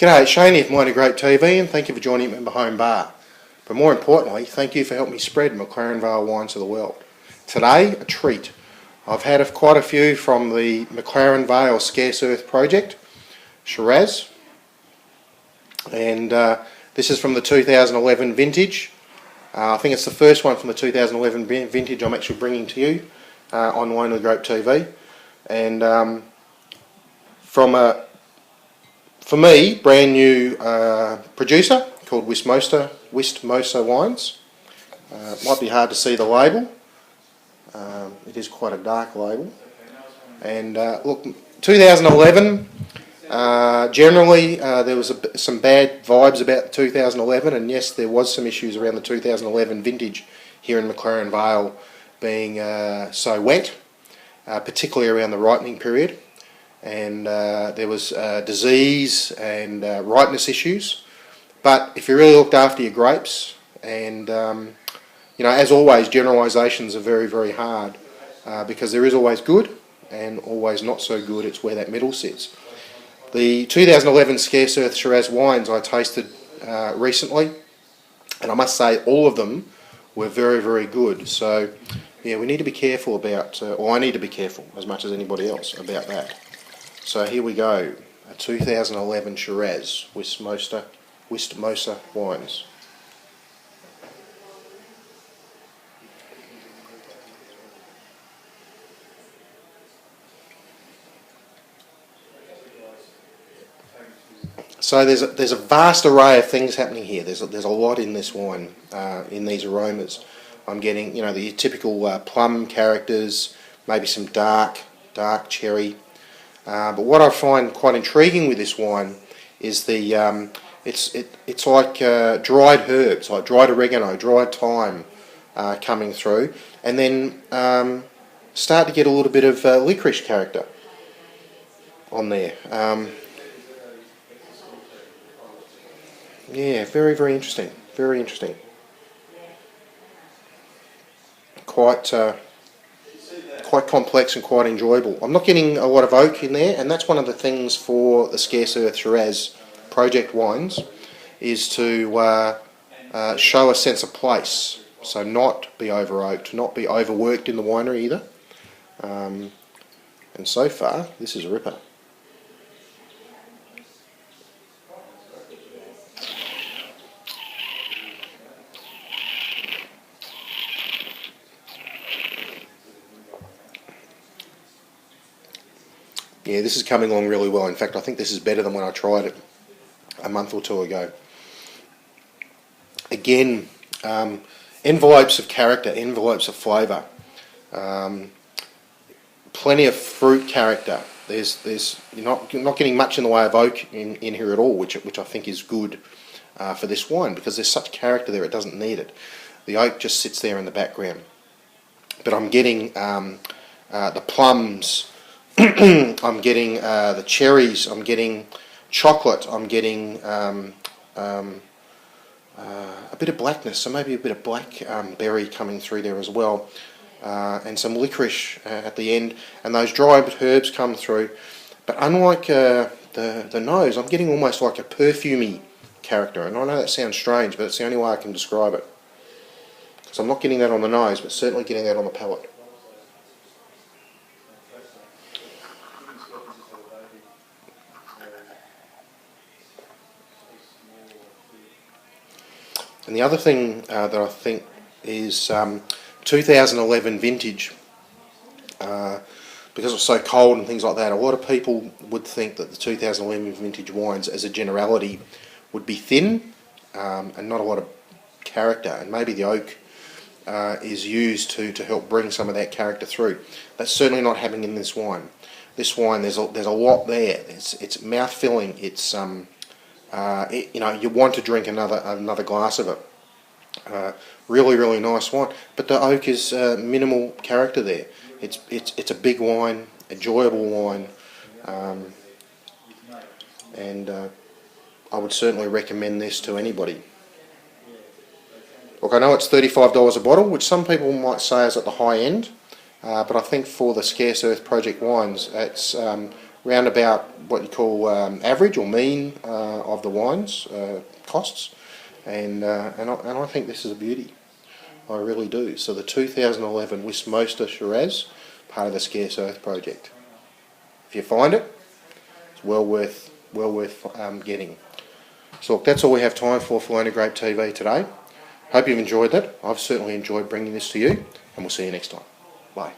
G'day, Shane here from Mighty Grape TV, and thank you for joining me at my home bar. But more importantly, thank you for helping me spread McLaren Vale wines to the world. Today, a treat. I've had quite a few from the McLaren Vale Scarce Earth Project Shiraz, and this is from the 2011 vintage. I think it's the first one from the 2011 vintage I'm actually bringing to you on Mighty Grape TV, and for me, brand new producer called Wistmosa Wines. Might be hard to see the label. It is quite a dark label. And look, 2011, generally there was some bad vibes about 2011, and yes, there was some issues around the 2011 vintage here in McLaren Vale being so wet, particularly around the ripening period. And there was disease and ripeness issues. But if you really looked after your grapes, and you know, as always, generalisations are very, very hard because there is always good and always not so good. It's where that middle sits. The 2011 Scarce Earth Shiraz wines I tasted recently, and I must say all of them were very, very good. So yeah, we need to be careful about, or I need to be careful as much as anybody else about that. So here we go, a 2011 Shiraz Wistmosa wines. So there's a vast array of things happening here. There's a lot in this wine, in these aromas. I'm getting, you know, the typical plum characters, maybe some dark cherry. But what I find quite intriguing with this wine is the it's like dried herbs, like dried oregano, dried thyme coming through, and then start to get a little bit of licorice character on there. Yeah, very, very interesting. Very interesting. Quite complex and quite enjoyable. I'm not getting a lot of oak in there, and that's one of the things for the Scarce Earth Shiraz project wines, is to show a sense of place. So not be over oaked, not be overworked in the winery either. And so far, this is a ripper. Yeah, this is coming along really well. In fact, I think this is better than when I tried it a month or two ago. Again, envelopes of character, envelopes of flavour, plenty of fruit character. You're not getting much in the way of oak in here at all, which I think is good for this wine, because there's such character there. It doesn't need it. The oak just sits there in the background. But I'm getting the plums. I'm getting the cherries, I'm getting chocolate, I'm getting a bit of blackness, so maybe a bit of blackberry coming through there as well, and some licorice at the end, and those dried herbs come through. But unlike the nose, I'm getting almost like a perfumey character, and I know that sounds strange, but it's the only way I can describe it. So I'm not getting that on the nose, but certainly getting that on the palate. And the other thing that I think is 2011 vintage, because it's so cold and things like that, a lot of people would think that the 2011 vintage wines, as a generality, would be thin and not a lot of character, and maybe the oak is used to help bring some of that character through. That's certainly not happening in this wine. This wine, there's a lot there. It's mouth filling. It's you know, you want to drink another glass of it. Really, really nice wine. But the oak is minimal character there. It's a big wine, enjoyable wine, and I would certainly recommend this to anybody. Look, I know it's $35 a bottle, which some people might say is at the high end, but I think for the Scarce Earth Project wines, it's round about what you call average or mean of the wines costs, and I think this is a beauty. I really do. So the 2011 Wistmosa Shiraz, part of the Scarce Earth Project. If you find it, it's well worth getting. So look, that's all we have time for Felina Grape TV today. Hope you've enjoyed that. I've certainly enjoyed bringing this to you, and we'll see you next time. Bye.